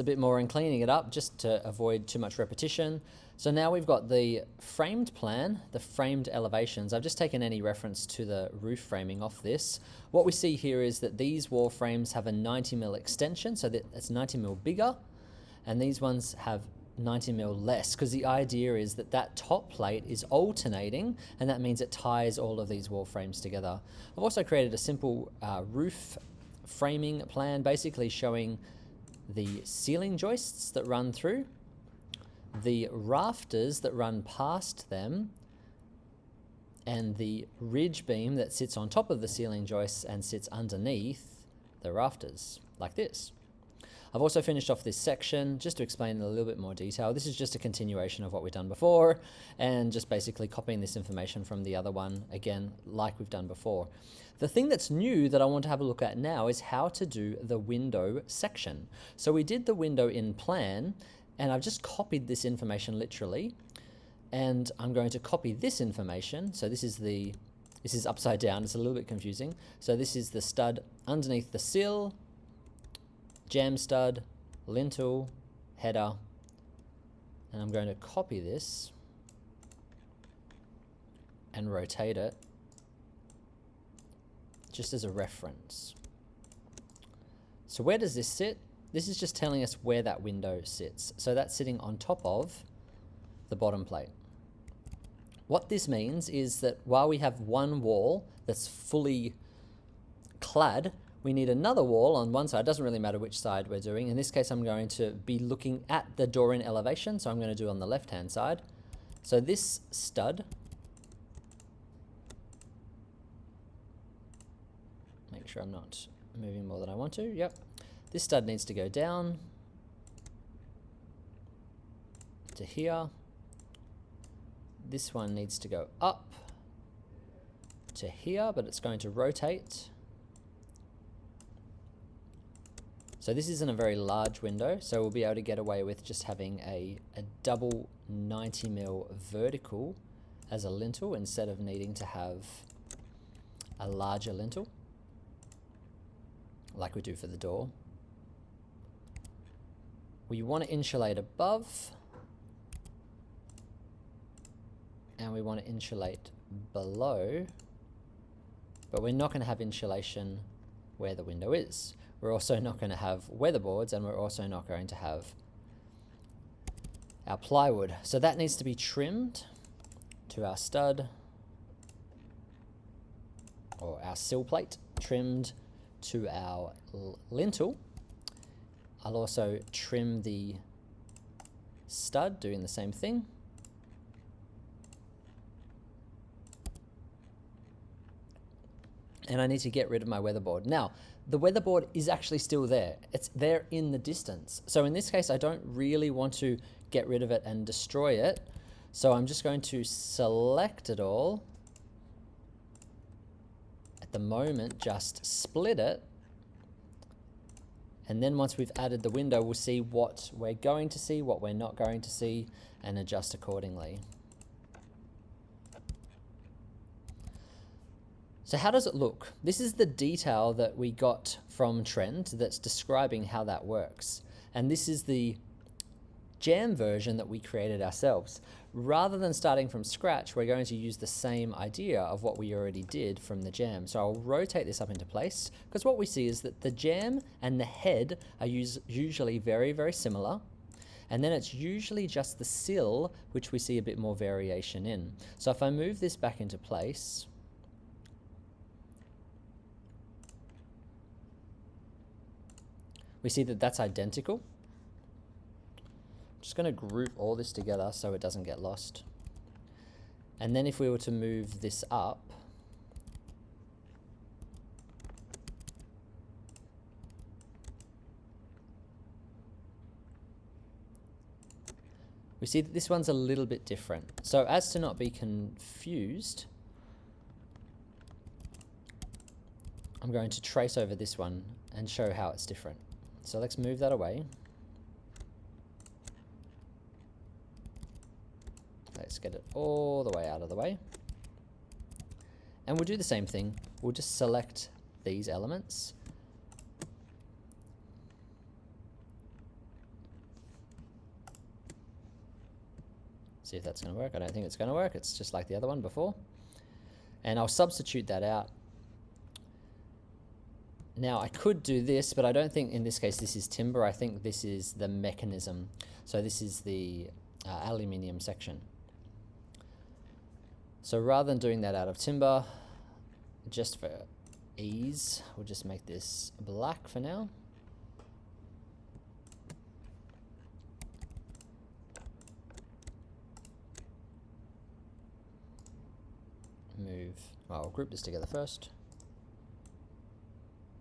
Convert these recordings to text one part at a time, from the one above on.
a bit more and cleaning it up just to avoid too much repetition. So now we've got the framed plan, the framed elevations. I've just taken any reference to the roof framing off this. What we see here is that these wall frames have a 90mm extension, so that it's 90mm bigger, and these ones have 90mm less, because the idea is that that top plate is alternating, and that means it ties all of these wall frames together. I've also created a simple roof framing plan, basically showing the ceiling joists that run through, the rafters that run past them, and the ridge beam that sits on top of the ceiling joists and sits underneath the rafters, like this. I've also finished off this section just to explain in a little bit more detail. This is just a continuation of what we've done before, and just basically copying this information from the other one, again, like we've done before. The thing that's new that I want to have a look at now is how to do the window section. So we did the window in plan, and I've just copied this information literally, and I'm going to copy this information. So this is upside down, it's a little bit confusing. So this is the stud underneath the sill, jam stud, lintel, header, and I'm going to copy this and rotate it just as a reference. So where does this sit? This is just telling us where that window sits. So that's sitting on top of the bottom plate. What this means is that while we have one wall that's fully clad, we need another wall on one side. It doesn't really matter which side we're doing. In this case, I'm going to be looking at the door in elevation, so I'm going to do it on the left-hand side. So this stud, make sure I'm not moving more than I want to. Yep. This stud needs to go down to here. This one needs to go up to here, but it's going to rotate. So this isn't a very large window, so we'll be able to get away with just having a double 90mm vertical as a lintel instead of needing to have a larger lintel like we do for the door. We want to insulate above, and we want to insulate below, but we're not going to have insulation where the window is. We're also not going to have weatherboards, and we're also not going to have our plywood. So that needs to be trimmed to our stud, or our sill plate, trimmed to our lintel. I'll also trim the stud, doing the same thing. And I need to get rid of my weatherboard. Now, the weatherboard is actually still there. It's there in the distance. So in this case, I don't really want to get rid of it and destroy it. So I'm just going to select it all. At the moment, just split it. And then once we've added the window, we'll see what we're going to see, what we're not going to see, and adjust accordingly. So how does it look? This is the detail that we got from Trend that's describing how that works. And this is the jam version that we created ourselves. Rather than starting from scratch, we're going to use the same idea of what we already did from the jam. So I'll rotate this up into place, because what we see is that the jam and the head are usually very, very similar. And then it's usually just the sill which we see a bit more variation in. So if I move this back into place, we see that that's identical. I'm just going to group all this together so it doesn't get lost. And then if we were to move this up, we see that this one's a little bit different. So as to not be confused, I'm going to trace over this one and show how it's different. So let's move that away. Let's get it all the way out of the way. And we'll do the same thing. We'll just select these elements. See if that's going to work. I don't think it's going to work. It's just like the other one before. And I'll substitute that out. Now I could do this, but I don't think in this case this is timber. I think this is the mechanism. So this is the aluminium section. So rather than doing that out of timber, just for ease, we'll just make this black for now. Move, well, I'll group this together first.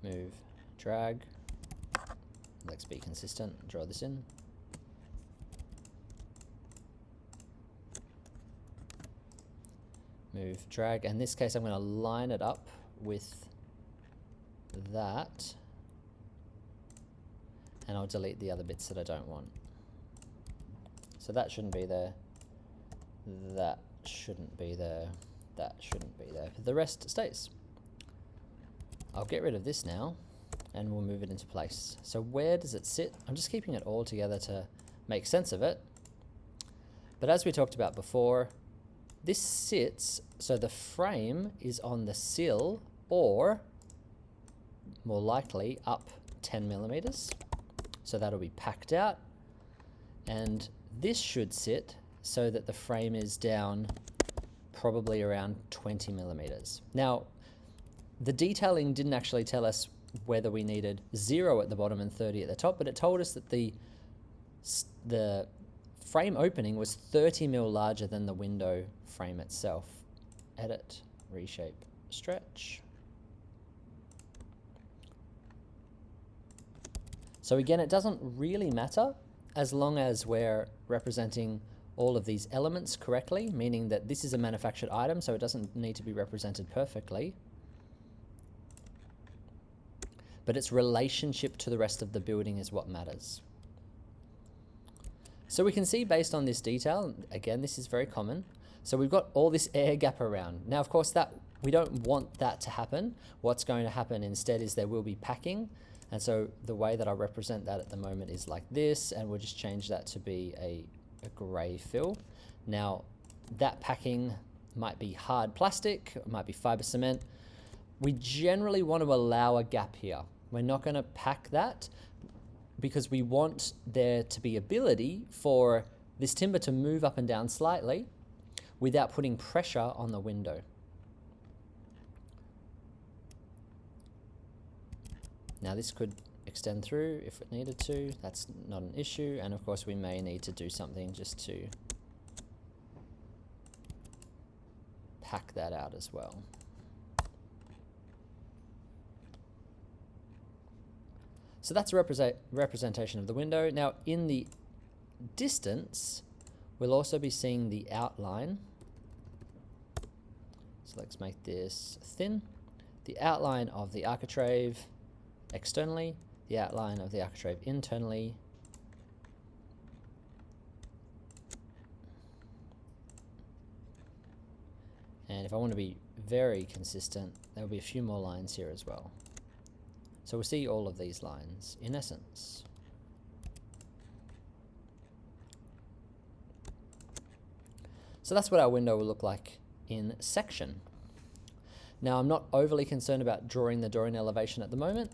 Move, drag. Let's be consistent, draw this in. Move, drag, and in this case I'm going to line it up with that, and I'll delete the other bits that I don't want. So that shouldn't be there, that shouldn't be there, that shouldn't be there, but the rest stays. I'll get rid of this now and we'll move it into place. So where does it sit? I'm just keeping it all together to make sense of it. But as we talked about before, this sits, so the frame is on the sill, or more likely up 10 millimeters. So that'll be packed out. And this should sit so that the frame is down probably around 20 millimeters. Now, the detailing didn't actually tell us whether we needed 0 at the bottom and 30 at the top, but it told us that the frame opening was 30 mil larger than the window frame itself. Edit, reshape, stretch. So again, it doesn't really matter as long as we're representing all of these elements correctly, meaning that this is a manufactured item, so it doesn't need to be represented perfectly. But its relationship to the rest of the building is what matters. So we can see based on this detail, again, this is very common. So we've got all this air gap around. Now, of course, that we don't want that to happen. What's going to happen instead is there will be packing. And so the way that I represent that at the moment is like this, and we'll just change that to be a gray fill. Now, that packing might be hard plastic, it might be fiber cement. We generally want to allow a gap here. We're not going to pack that because we want there to be ability for this timber to move up and down slightly without putting pressure on the window. Now this could extend through if it needed to, that's not an issue, and of course we may need to do something just to pack that out as well. So that's a representation of the window. Now in the distance, we'll also be seeing the outline. So let's make this thin. The outline of the architrave externally, the outline of the architrave internally. And if I want to be very consistent, there will be a few more lines here as well. So we'll see all of these lines in essence. So that's what our window will look like in section. Now I'm not overly concerned about drawing the door in elevation at the moment.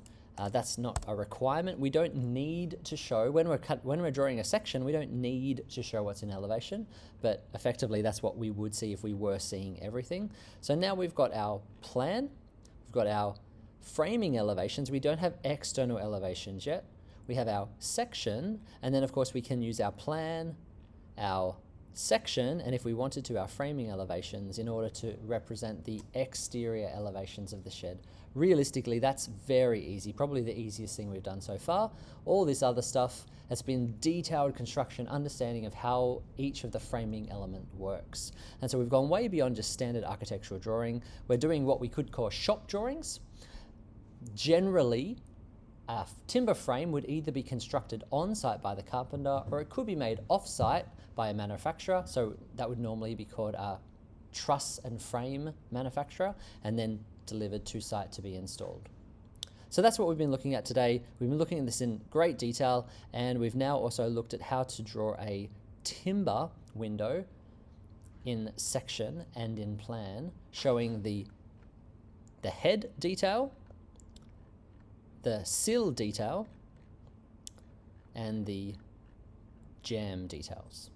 That's not a requirement. We don't need to show, when we're drawing a section, we don't need to show what's in elevation, but effectively that's what we would see if we were seeing everything. So now we've got our plan, we've got our framing elevations. We don't have external elevations yet. We have our section, and then of course we can use our plan, our section, and if we wanted to, our framing elevations in order to represent the exterior elevations of the shed. Realistically, that's very easy, probably the easiest thing we've done so far. All this other stuff has been detailed construction, understanding of how each of the framing element works. And so we've gone way beyond just standard architectural drawing. We're doing what we could call shop drawings. Generally, a timber frame would either be constructed on-site by the carpenter, or it could be made off-site by a manufacturer. So that would normally be called a truss and frame manufacturer, and then delivered to site to be installed. So that's what we've been looking at today. We've been looking at this in great detail, and we've now also looked at how to draw a timber window in section and in plan, showing the head detail, the sill detail, and the jamb details.